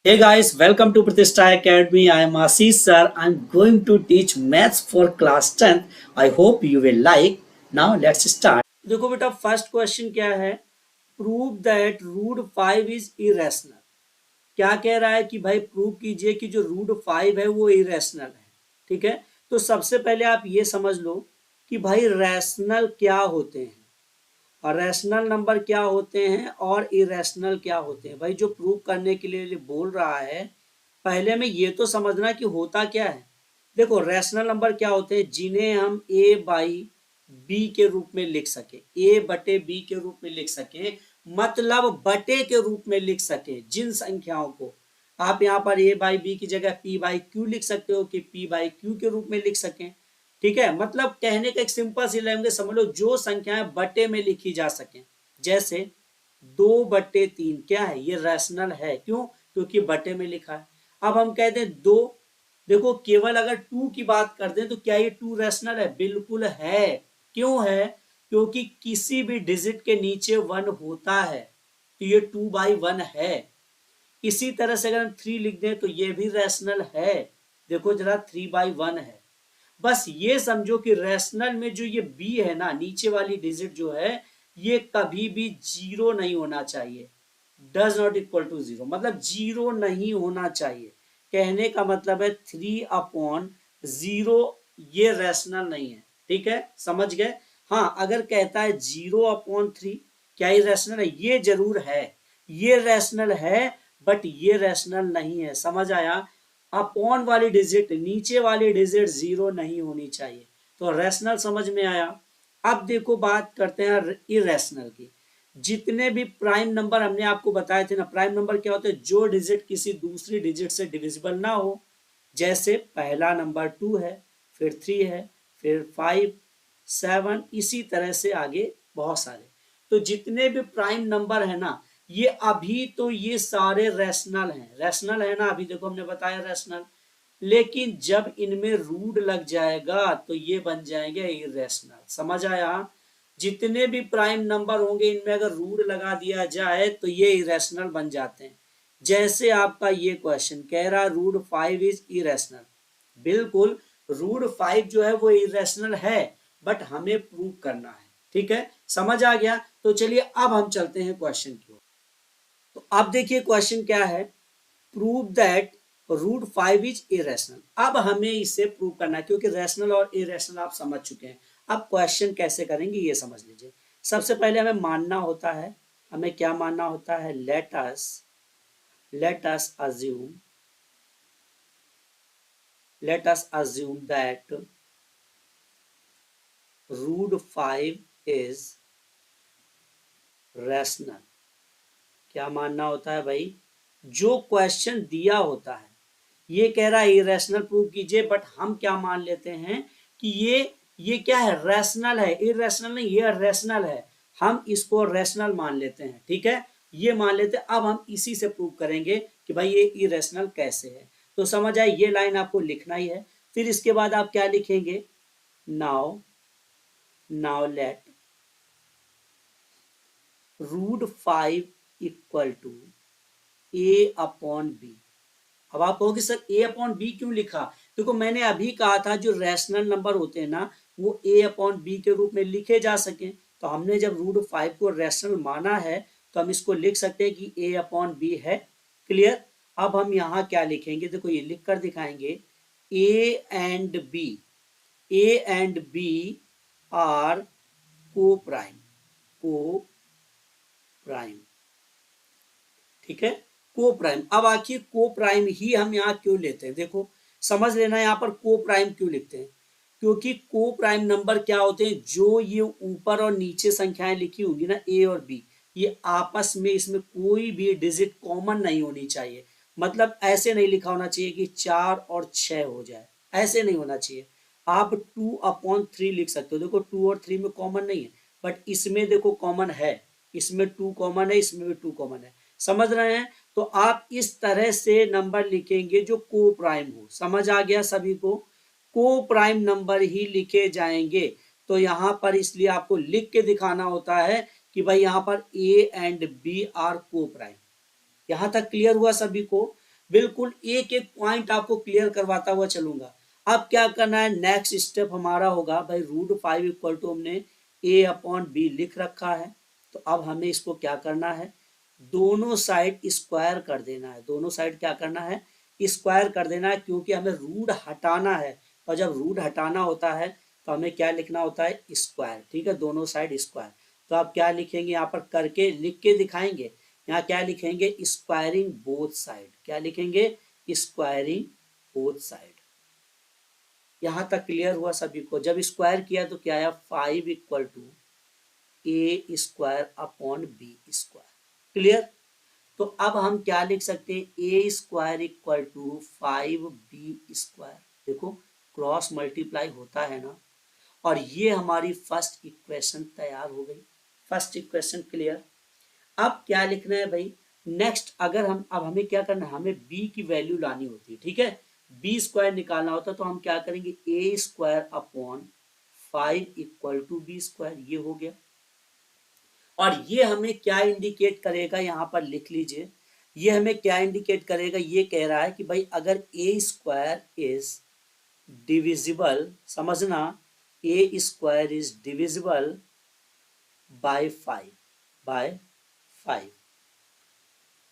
Hey guys, welcome to Pratishtha Academy. I am Ashish sir. I'm going to teach maths for class 10th. I hope you will like. Now let's start. देखो बेटा first question क्या है? Prove that root 5 is irrational. क्या कह रहा है कि भाई प्रूव कीजिए कि जो रूट 5 है वो इरेशनल है. ठीक है, तो सबसे पहले आप ये समझ लो कि भाई रैशनल क्या होते हैं और रैशनल नंबर क्या होते हैं और इरेशनल क्या होते हैं. भाई जो प्रूव करने के लिए बोल रहा है, पहले में ये तो समझना कि होता क्या है. देखो रैशनल नंबर क्या होते हैं, जिन्हें हम ए बाई बी के रूप में लिख सके, ए बटे बी के रूप में लिख सके, मतलब बटे के रूप में लिख सके. जिन संख्याओं को आप यहाँ पर ए बाई बी की जगह पी बाई क्यू लिख सकते हो कि पी बाई क्यू के रूप में लिख सकें. ठीक है, मतलब कहने का एक सिंपल सी लैंग्वेज समझ लो, जो संख्याएं बटे में लिखी जा सके. जैसे 2/3 क्या है, ये रैशनल है. क्यों? क्योंकि बटे में लिखा है. अब हम कहते हैं 2. देखो केवल अगर 2 की बात करते हैं तो क्या ये 2 रैशनल है? बिल्कुल है. क्यों है? क्योंकि किसी भी डिजिट के नीचे 1 होता है, तो ये 2/1 है. इसी तरह से अगर हम 3 लिख दें तो ये भी रैशनल है. देखो जरा 3/1 है. बस ये समझो कि रैशनल में जो ये बी है ना, नीचे वाली डिजिट जो है, ये कभी भी जीरो नहीं होना चाहिए. Does not equal to zero, मतलब जीरो नहीं होना चाहिए. कहने का मतलब है 3/0 ये रैशनल नहीं है. ठीक है, समझ गए. हाँ, अगर कहता है 0/3, क्या ये रैशनल है? ये जरूर है, ये रैशनल है, बट ये रैशनल नहीं है. समझ आया? अपॉन वाली डिजिट, नीचे वाली डिजिट जीरो नहीं होनी चाहिए. तो रैशनल समझ में आया. अब देखो बात करते हैं इरेशनल की. जितने भी प्राइम नंबर हमने आपको बताए थे ना, प्राइम नंबर क्या होते हैं? जो डिजिट किसी दूसरी डिजिट से डिविजिबल ना हो. जैसे पहला नंबर 2 है, फिर 3 है, फिर 5, 7, इसी तरह से आगे बहुत सारे. तो जितने भी प्राइम नंबर है ना, ये अभी तो ये सारे रैशनल हैं. रैशनल है ना, अभी देखो हमने बताया रैशनल. लेकिन जब इनमें रूट लग जाएगा तो ये बन जाएंगे इरेशनल. समझ आया? जितने भी प्राइम नंबर होंगे इनमें अगर रूट लगा दिया जाए तो ये इरेशनल बन जाते हैं. जैसे आपका ये क्वेश्चन कह रहा रूट 5 इज इरेशनल. बिल्कुल, रूट 5 जो है वो इरेशनल है, बट हमें प्रूव करना है. ठीक है, समझ आ गया. तो चलिए अब हम चलते हैं क्वेश्चन की ओर. तो अब देखिए क्वेश्चन क्या है. Prove that root 5 is irrational. अब हमें इसे प्रूव करना है, क्योंकि रैशनल और इरेशनल आप समझ चुके हैं. अब क्वेश्चन कैसे करेंगे ये समझ लीजिए. सबसे पहले हमें मानना होता है, हमें क्या मानना होता है? Let us assume that root 5 is rational. क्या मानना होता है भाई? जो क्वेश्चन दिया होता है, ये कह रहा है इरेशनल प्रूव कीजिए, बट हम क्या मान लेते हैं कि ये क्या है? रैशनल है. इरेशनल नहीं, ये रैशनल है. हम इसको रैशनल मान लेते हैं. ठीक है, ये मान लेते हैं. अब हम इसी से प्रूव करेंगे कि भाई ये इरेशनल कैसे है. तो समझ आए, ये लाइन आपको लिखना ही है. फिर इसके बाद आप क्या लिखेंगे? Now let root 5 equal to a upon b. अब आप कहोगे सर ए अपॉन बी क्यों लिखा? देखो मैंने अभी कहा था जो रैशनल नंबर होते हैं ना, वो ए अपॉन बी के रूप में लिखे जा सके. तो हमने जब रूट 5 को रैशनल माना है, तो हम इसको लिख सकते हैं कि ए अपॉन बी है. क्लियर? अब हम यहाँ क्या लिखेंगे? देखो ये लिख कर दिखाएंगे. ए एंड बी आर को प्राइम. ठीक है, को प्राइम. अब आखिर को प्राइम ही हम यहाँ क्यों लेते हैं? देखो समझ लेना, यहाँ पर को प्राइम क्यों लिखते हैं? क्योंकि को प्राइम नंबर क्या होते हैं? जो ये ऊपर और नीचे संख्याएं लिखी होंगी ना, ए और बी, ये आपस में, इसमें कोई भी डिजिट कॉमन नहीं होनी चाहिए. मतलब ऐसे नहीं लिखा होना चाहिए कि 4 और 6 हो जाए. ऐसे नहीं होना चाहिए. आप 2/3 लिख सकते हो. देखो 2 और 3 में कॉमन नहीं है, बट इसमें देखो कॉमन है. इसमें 2 कॉमन है, इसमें भी 2 कॉमन है. समझ रहे हैं? तो आप इस तरह से नंबर लिखेंगे जो को प्राइम हो. समझ आ गया सभी को? को प्राइम नंबर ही लिखे जाएंगे. तो यहां पर इसलिए आपको लिख के दिखाना होता है कि भाई यहां पर ए एंड बी आर को प्राइम. यहां तक क्लियर हुआ सभी को? बिल्कुल एक एक पॉइंट आपको क्लियर करवाता हुआ चलूंगा। अब क्या करना है, नेक्स्ट स्टेप हमारा होगा भाई √5 इक्वल टू हमने a/b लिख रखा है, तो अब हमें इसको क्या करना है, दोनों साइड स्क्वायर कर देना है। दोनों साइड क्या करना है, स्क्वायर कर देना है, क्योंकि हमें रूट हटाना है, और जब रूट हटाना होता है तो हमें क्या लिखना होता है, स्क्वायर। ठीक है, दोनों साइड स्क्वायर। तो आप क्या लिखेंगे, यहाँ पर करके लिख के दिखाएंगे। यहाँ क्या लिखेंगे, स्क्वायरिंग बोथ साइड। क्या लिखेंगे, स्क्वायरिंग बोथ साइड। यहां तक क्लियर हुआ सभी को। जब स्क्वायर किया तो क्या आया, 5 equal to a² upon b²। Clear. तो अब हम क्या लिख सकते हैं, a² इक्वल टू 5b²। देखो क्रॉस मल्टीप्लाई होता है ना, और ये हमारी फर्स्ट इक्वेशन तैयार हो गई। First equation clear. अब क्या लिखना है भाई, नेक्स्ट अगर हम, अब हमें क्या करना है, हमें b की वैल्यू लानी होती है। ठीक है, b² निकालना होता है, तो हम क्या करेंगे, a²/5 इक्वल टू b²। ये हो गया। और ये हमें क्या इंडिकेट करेगा, यहाँ पर लिख लीजिए, ये हमें क्या इंडिकेट करेगा, ये कह रहा है कि भाई अगर a² इज डिविजिबल, समझना, a² इज डिविजिबल बाय 5।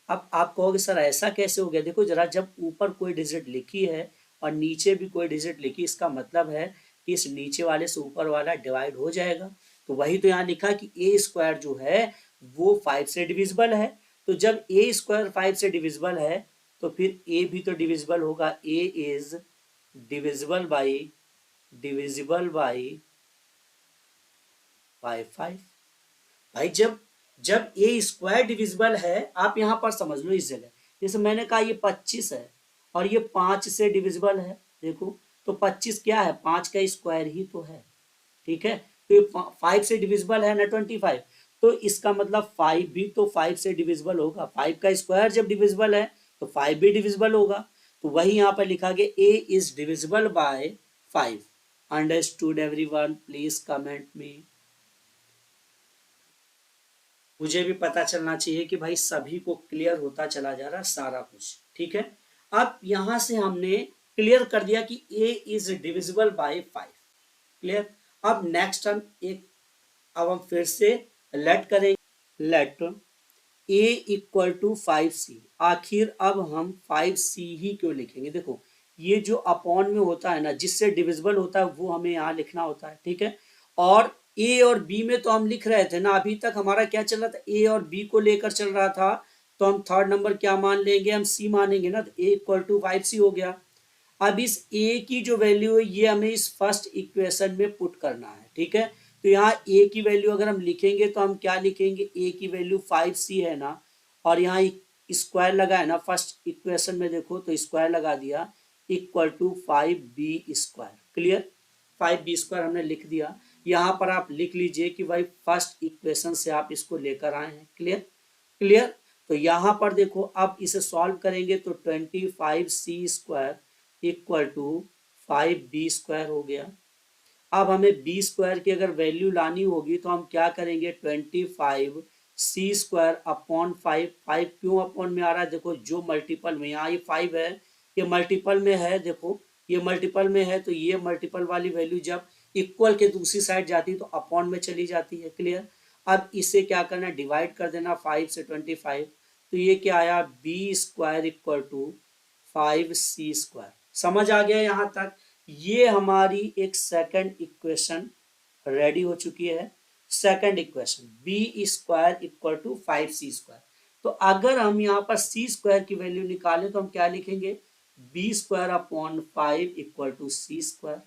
अब आप कहोगे सर ऐसा कैसे हो गया, देखो जरा, जब ऊपर कोई डिजिट लिखी है और नीचे भी कोई डिजिट लिखी, इसका मतलब है कि इस नीचे वाले से ऊपर वाला डिवाइड हो जाएगा। तो वही तो यहाँ लिखा कि a² जो है वो 5 से डिविजिबल है। तो जब a² 5 से डिविजिबल है तो फिर a भी तो डिविजिबल होगा। a is divisible by 5। भाई जब जब a² डिविजिबल है, आप यहां पर समझ लो इस जगह, जैसे मैंने कहा ये 25 है और ये 5 से डिविजिबल है। देखो तो 25 क्या है, 5 का स्क्वायर ही तो है। ठीक है, तो ये 5 से डिविजिबल है ना 25, तो इसका मतलब 5 भी तो 5 से डिविजिबल होगा। 5 का स्क्वायर जब डिविजिबल है तो 5 भी डिविजिबल होगा। तो वही यहाँ पर लिखा गया a is divisible by 5। Understood everyone, please comment me. मुझे भी पता चलना चाहिए कि भाई सभी को क्लियर होता चला जा रहा सारा कुछ। ठीक है, अब यहां से हमने क्लियर कर दिया कि a is divisible by 5। Clear. अब नेक्स्ट हम एक, अब हम फिर से लेट करेंगे, late a equal to 5c। आखिर अब हम 5c ही क्यों लिखेंगे, देखो ये जो अपॉन में होता है ना, जिससे डिविजिबल होता है वो हमें यहाँ लिखना होता है। ठीक है, और a और b में तो हम लिख रहे थे ना, अभी तक हमारा क्या चल रहा था, a और b को लेकर चल रहा था, तो हम थर्ड नंबर क्या मान लेंगे, हम c मानेंगे ना, तो a इक्वल टू 5c हो गया। अब इस a की जो वैल्यू है ये हमें इस फर्स्ट इक्वेशन में पुट करना है। ठीक है, तो यहाँ a की वैल्यू अगर हम लिखेंगे तो हम क्या लिखेंगे, a की वैल्यू 5c है ना, और यहाँ स्क्वायर लगा है ना फर्स्ट इक्वेशन में, देखो तो स्क्वायर लगा दिया, equal to 5b²। Clear, 5b² हमने लिख दिया। यहाँ पर आप लिख लीजिए कि भाई फर्स्ट इक्वेशन से आप इसको लेकर आए हैं। Clear, clear. तो यहाँ पर देखो, अब इसे सॉल्व करेंगे तो 25c² इक्वल टू 5b² हो गया। अब हमें b² की अगर वैल्यू लानी होगी तो हम क्या करेंगे, 25c² अपॉन 5। 5 क्यों अपॉन में आ रहा है, देखो जो मल्टीपल में, यहाँ ये 5 है, ये मल्टीपल में है, देखो ये मल्टीपल में है, तो ये मल्टीपल वाली वैल्यू जब इक्वल के दूसरी साइड जाती है तो अपॉन में चली जाती है। क्लियर। अब इसे क्या करना, डिवाइड कर देना 5 से 25, तो ये क्या आया, b² इक्वल टू 5c²। समझ आ गया यहाँ तक। ये हमारी एक सेकंड इक्वेशन रेडी हो चुकी है। Second equation b² equal to 5c²। तो अगर हम यहाँ पर c² की वैल्यू निकालें तो हम क्या लिखेंगे, b² upon 5 equal to c²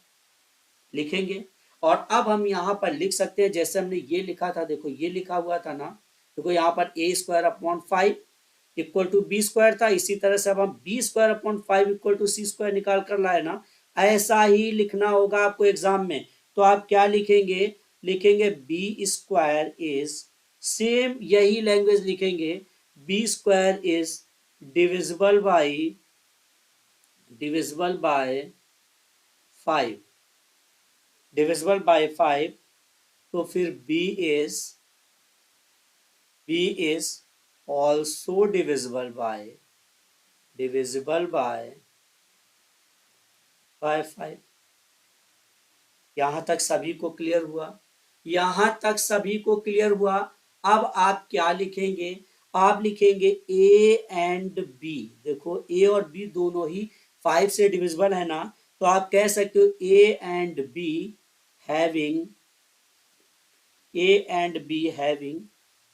लिखेंगे। और अब हम यहाँ पर लिख सकते हैं जैसे हमने ये लिखा था, देखो ये लिखा हुआ था ना, देखो यहाँ पर a² upon 5 equal to b² था, इसी तरह से अब हम b² upon 5 equal to c² निकाल कर लाए ना, ऐसा ही लिखना होगा आपको एग्जाम में। तो आप क्या लिखेंगे, लिखेंगे b² इज, सेम यही लैंग्वेज लिखेंगे, b² is divisible by 5, divisible by 5। तो फिर b is also divisible by divisible by 5। यहां तक सभी को क्लियर हुआ? यहां तक सभी को क्लियर हुआ? अब आप क्या लिखेंगे? आप लिखेंगे ए एंड बी। देखो ए और बी दोनों ही 5 से डिविजिबल है ना, तो आप कह सकते हो A and be having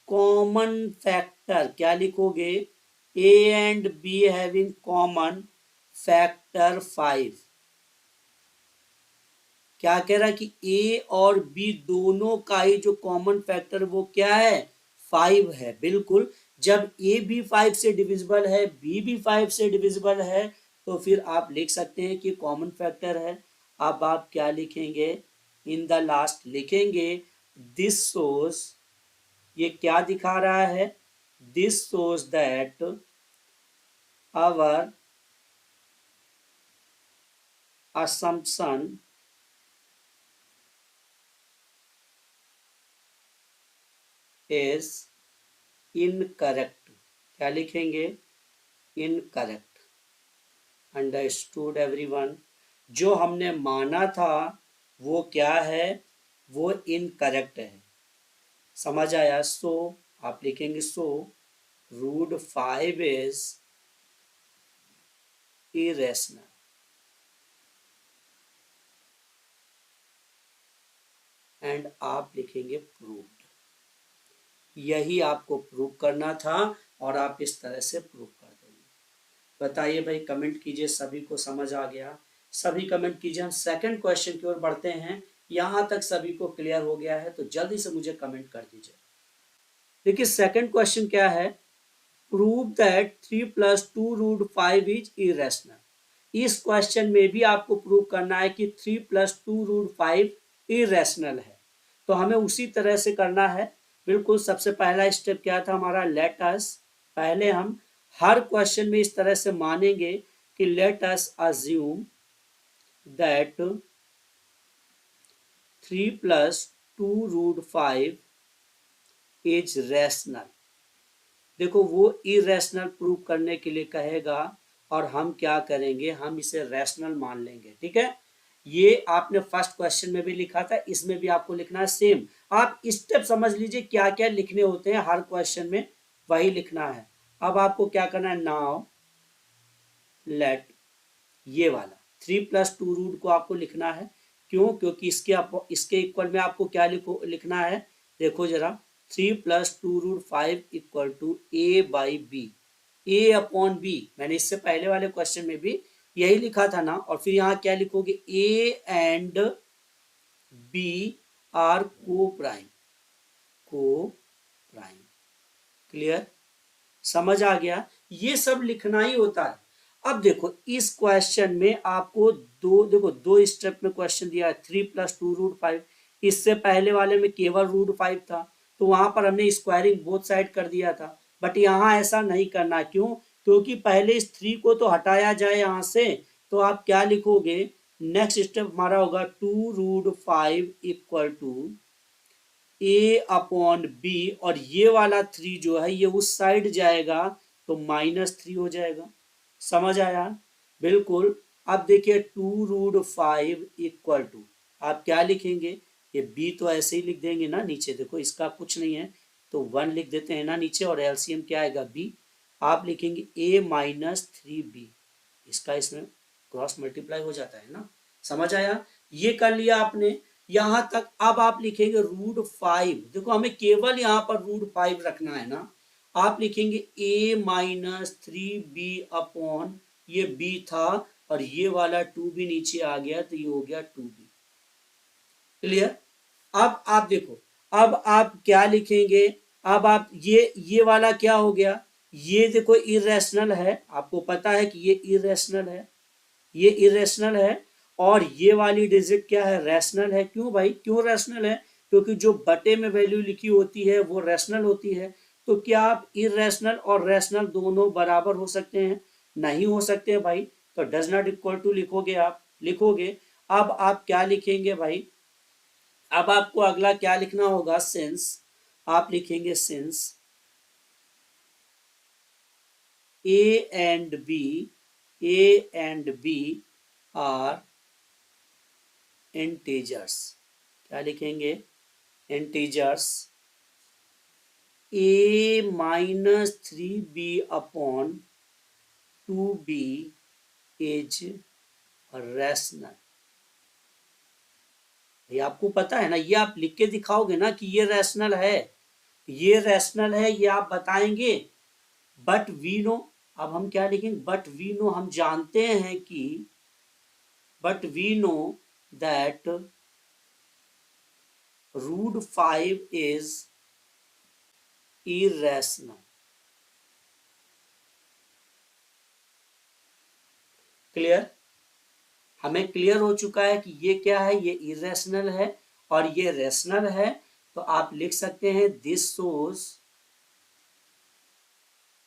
common factor. क्या लिखोगे? A and be having common factor 5। क्या कह रहा है कि ए और बी दोनों का ही जो कॉमन फैक्टर वो क्या है? 5 है। बिल्कुल, जब ए भी 5 से डिविजिबल है, बी भी 5 से डिविजिबल है, तो फिर आप लिख सकते हैं कि कॉमन फैक्टर है। अब आप क्या लिखेंगे? इन द लास्ट लिखेंगे दिस शोज। ये क्या दिखा रहा है? This shows that our assumption is incorrect. क्या लिखेंगे? इनकरेक्ट। Understood everyone? जो हमने माना था वो क्या है? वो इनकरेक्ट है। समझ आया? सो आप लिखेंगे सो √5 इज इरेशनल। एंड आप लिखेंगे प्रूव्ड। यही आपको प्रूव करना था और आप इस तरह से प्रूव कर देंगे। बताइए भाई, कमेंट कीजिए। सभी को समझ आ गया? सभी कमेंट कीजिए। हम सेकंड क्वेश्चन की ओर बढ़ते हैं। यहां तक सभी को क्लियर हो गया है तो जल्दी से मुझे कमेंट कर दीजिए। देखिए सेकंड क्वेश्चन क्या है? Prove that 3 + 2√5 is irrational. इस क्वेश्चन में भी आपको प्रूव करना है कि 3 + 2√5 इरेशनल है। तो हमें उसी तरह से करना है। बिल्कुल, सबसे पहला स्टेप क्या था हमारा? Let us. पहले हम हर क्वेश्चन में इस तरह से मानेंगे कि late us assume that 3 + 2√5 is rational. देखो वो इरेशनल प्रूव करने के लिए कहेगा और हम क्या करेंगे? हम इसे रैशनल मान लेंगे। ठीक है, ये आपने फर्स्ट क्वेश्चन में भी लिखा था, इसमें भी आपको लिखना है सेम। आप स्टेप समझ लीजिए क्या क्या लिखने होते हैं हर क्वेश्चन में, वही लिखना है। अब आपको क्या करना है? नाउ लेट, ये वाला 3 + 2 को आपको लिखना है। क्यों? क्योंकि इसके इक्वल में आपको क्या लिखना है? देखो जरा, 3 + 2√5 = a/b। a/b मैंने इससे पहले वाले क्वेश्चन में भी यही लिखा था ना। और फिर यहाँ क्या लिखोगे? a एंड b आर को प्राइम। क्लियर? समझ आ गया? ये सब लिखना ही होता है। अब देखो इस क्वेश्चन में आपको दो स्टेप में क्वेश्चन दिया है। 3 + 2√5। इससे पहले वाले में केवल √5 था, तो वहां पर हमने स्क्वायरिंग बोथ साइड कर दिया था। बट यहाँ ऐसा नहीं करना। क्यों? क्योंकि पहले इस 3 को तो हटाया जाए यहाँ से। तो आप क्या लिखोगे? नेक्स्ट स्टेप हमारा होगा 2√5 = a/b, और ये वाला 3 जो है ये उस साइड जाएगा तो -3 हो जाएगा। समझ आया? बिल्कुल। अब देखिए 2√5 = आप क्या लिखेंगे? ये b तो ऐसे ही लिख देंगे ना नीचे। देखो इसका कुछ नहीं है तो 1 लिख देते हैं ना नीचे, और एलसीएम क्या आएगा? b। आप लिखेंगे a-3b। इसका इसमें क्रॉस मल्टीप्लाई हो जाता है ना। समझ आया? ये कर लिया आपने यहां तक। अब आप लिखेंगे √5। देखो हमें केवल यहां पर √5 रखना है ना। आप लिखेंगे a-3b अपॉन, ये b था और ये वाला 2b नीचे आ गया तो ये हो गया 2b। क्लियर? अब आप देखो, अब आप क्या लिखेंगे? अब आप ये वाला क्या हो गया? ये देखो इरेशनल है, आपको पता है कि ये इरेशनल है, ये इरेशनल है। और ये वाली डिजिट क्या है? रैशनल है। क्यों भाई? क्यों रैशनल है? क्योंकि जो बटे में वैल्यू लिखी होती है वो रैशनल होती है। तो क्या आप इरेशनल और रैशनल दोनों बराबर हो सकते हैं? नहीं हो सकते हैं भाई। तो डज नॉट इक्वल टू लिखोगे, आप लिखोगे। अब आप क्या लिखेंगे भाई? अब आपको अगला क्या लिखना होगा? सिंस। आप लिखेंगे since A and B are integers. क्या लिखेंगे? Integers. A minus 3B upon 2B is rational. ये आपको पता है ना, ये आप लिख के दिखाओगे ना कि ये रैशनल है, ये रैशनल है, ये आप बताएंगे. बट वी नो, अब हम क्या लिखेंगे? बट वी नो, हम जानते हैं कि, but we know that √5 is irrational. Clear? हमें क्लियर हो चुका है कि ये क्या है, ये इरेशनल है और ये रेशनल है. तो आप लिख सकते हैं this shows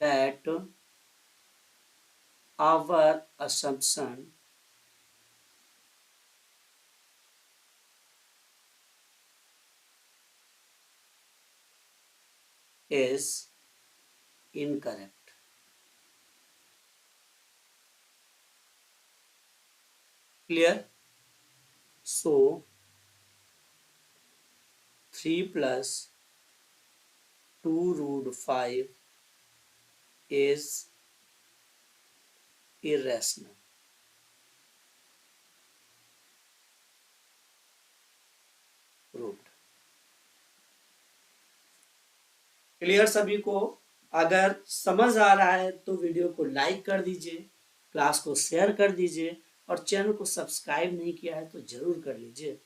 that our assumption is incorrect. Clear? So 3 plus 2√5 is irrational. Proved. Clear सभी को? अगर समझ आ रहा है तो वीडियो को लाइक कर दीजिए, क्लास को शेयर कर दीजिए और चैनल को सब्सक्राइब नहीं किया है तो जरूर कर लीजिए.